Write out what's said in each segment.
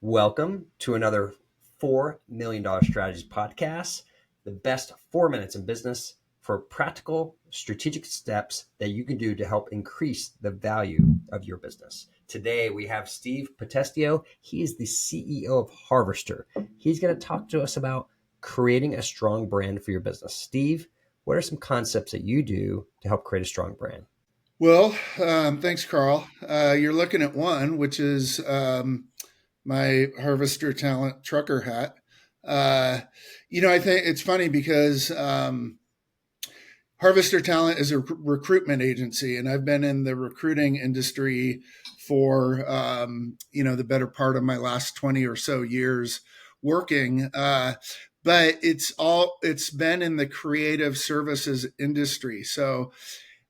Welcome to another $4 million Strategies podcast, the best 4 minutes in business for practical strategic steps that you can do to help increase the value of your business. Today, we have Steve Potestio. He is the CEO of Harvester. He's going to talk to us about creating a strong brand for your business. Steve, what are some concepts that you do to help create a strong brand? Well, thanks, Carl. You're looking at one, which is my Harvester Talent trucker hat. I think it's funny because Harvester Talent is a recruitment agency, and I've been in the recruiting industry for the better part of my last 20 or so years working. But it's been in the creative services industry. So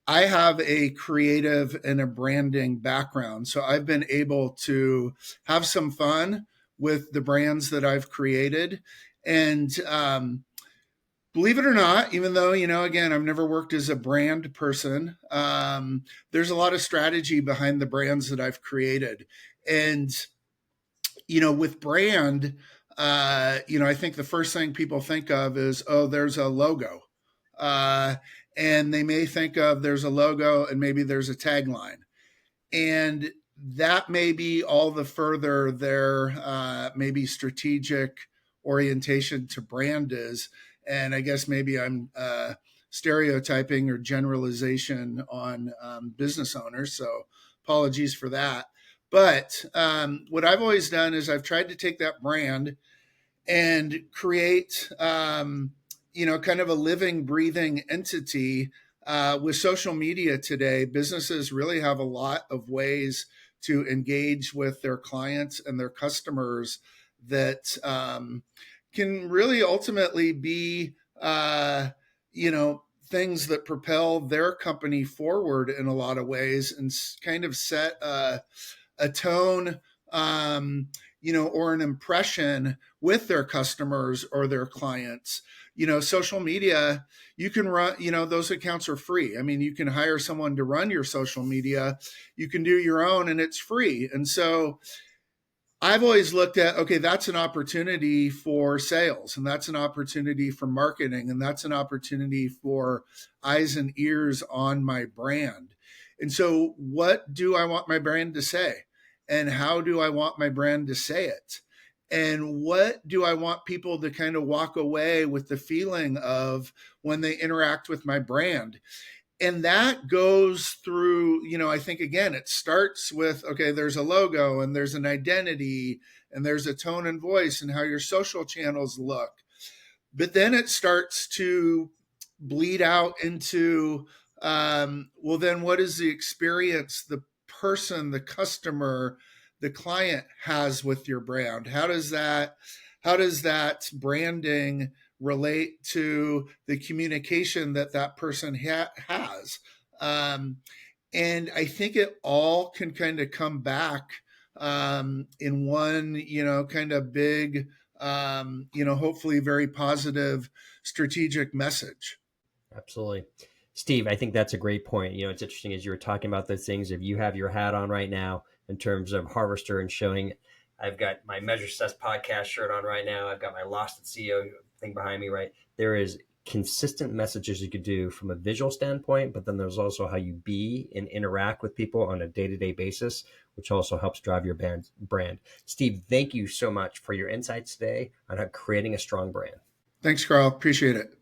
I have a creative and a branding background. So I've been able to have some fun with the brands that I've created. And believe it or not, even though, again, I've never worked as a brand person, there's a lot of strategy behind the brands that I've created. And, with brand, I think the first thing people think of is, oh, there's a logo. And they may think of there's a logo and maybe there's a tagline. And that may be all the further their maybe strategic orientation to brand is. And I guess maybe I'm stereotyping or generalization on business owners. So apologies for that. But what I've always done is I've tried to take that brand and create kind of a living, breathing entity. With social media today, businesses really have a lot of ways to engage with their clients and their customers that can really ultimately be, things that propel their company forward in a lot of ways and kind of set a tone, or an impression with their customers or their clients. Social media, you can run, those accounts are free. I mean, you can hire someone to run your social media. You can do your own and it's free. And so I've always looked at, okay, that's an opportunity for sales, and that's an opportunity for marketing, and that's an opportunity for eyes and ears on my brand. And so what do I want my brand to say? And how do I want my brand to say it? And what do I want people to kind of walk away with the feeling of when they interact with my brand? And that goes through, I think, again, it starts with, okay, there's a logo and there's an identity and there's a tone and voice and how your social channels look. But then it starts to bleed out into, well, then what is the experience the person, the customer, the client has with your brand? How does that branding relate to the communication that person has? And I think it all can kind of come back in one, kind of big, hopefully very positive strategic message. Absolutely. Steve, I think that's a great point. It's interesting as you were talking about those things. If you have your hat on right now in terms of Harvester and showing, I've got my Measure Success podcast shirt on right now. I've got my Lost at CEO thing behind me, right? There is consistent messages you could do from a visual standpoint, but then there's also how you be and interact with people on a day-to-day basis, which also helps drive your brand. Steve, thank you so much for your insights today on how creating a strong brand. Thanks, Carl. Appreciate it.